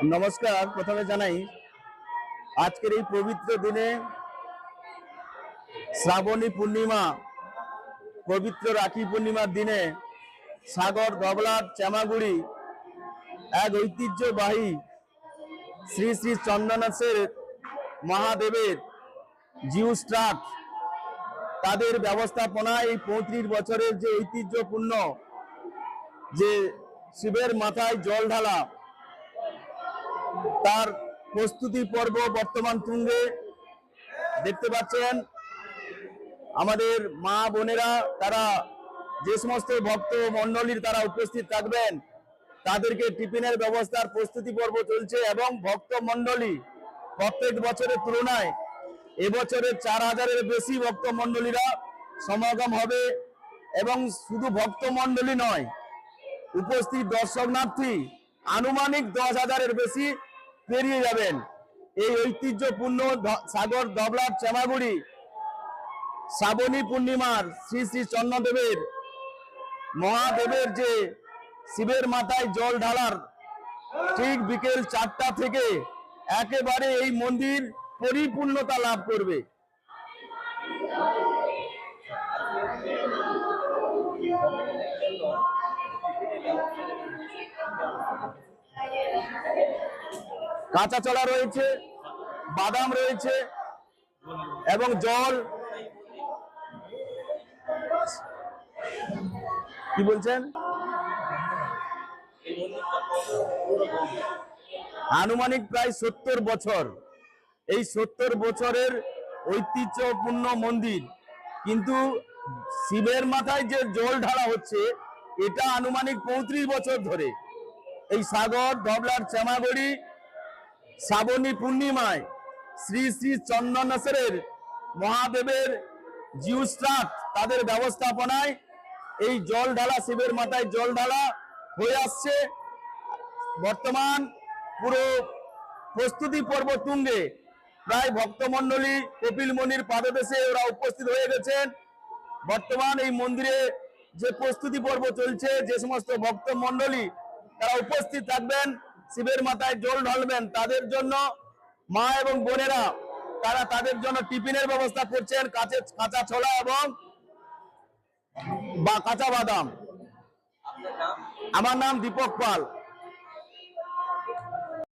नमस्कार। प्रथमे जानाई आजकेर এই पवित्र दिने श्रावणी पूर्णिमा पवित्र राखी पूर्णिमार दिने सागर दबलार चेमागुड़ी एक ऐतिह्यबाही श्री श्री चंदनेश्वर महादेवेर जिउस ट्राक तादेर व्यवस्थापनाय 35 बछरेर जे ऐतिह्यपूर्ण जे शिवेर माथाय जल ढाला तार प्रस्तुति पर्व बर्तमान तुंगे देखते पाচ্ছেন আমাদের মা বোনেরা তারা যে সমস্ত ভক্ত মণ্ডলীর তারা উপস্থিত থাকবেন তাদেরকে টিফিনের ব্যবস্থার প্রস্তুতি পর্ব চলছে এবং ভক্ত মণ্ডলী প্রত্যেক বছরের তুলনায় এবছরে 4000 এর বেশি ভক্ত মণ্ডলীরা সমাগম হবে এবং শুধু ভক্ত মণ্ডলী নয় উপস্থিত দর্শনার্থী আনুমানিক 10000 এর বেশি পেরিয়ে যাবেন। এই ঐতিহ্যপূর্ণ সাগর দবলার চেমাগুড়ি শ্রাবণী পূর্ণিমার শ্রী শ্রী চন্দ্রদেবের মহাদেবের যে শিবের মাথায় জল ঢালার ঠিক বিকেল 4টা থেকে একেবারে এই মন্দির পরিপূর্ণতা লাভ করবে। কাঁচা চলা রয়েছে, বাদাম রয়েছে এবং জল। কি বলছেন? আনুমানিক প্রায় 70 বছর। এই 70 বছরের ঐতিহ্যপূর্ণ মন্দির, কিন্তু শিবের মাথায় যে জল ঢালা হচ্ছে এটা আনুমানিক 35 বছর ধরে। এই সাগর দবলার চেমাগুড়ি শ্রাবণী পূর্ণিমায় শ্রী শ্রী চন্দনেশ্বরের মহাদেবের জিউস ট্রাক তাদের ব্যবস্থাপনায় এই জল ঢালা শিবের মাথায় জল ঢালা হয়ে আসছে। বর্তমান পুরো প্রস্তুতি পর্ব তুঙ্গে, প্রায় ভক্তমণ্ডলী কপিল মুনির পাদদেশে ওরা উপস্থিত হয়ে গেছেন। বর্তমান এই মন্দিরে যে প্রস্তুতি পর্ব চলছে, যে সমস্ত ভক্তমণ্ডলী তারা উপস্থিত থাকবেন শিবের মাথায় জল ঢালবেন তাদের জন্য মা এবং বোনেরা তারা তাদের জন্য টিফিনের ব্যবস্থা করছেন, কাঁচা ছোলা এবং কাঁচা বাদাম। আমার নাম দীপক পাল।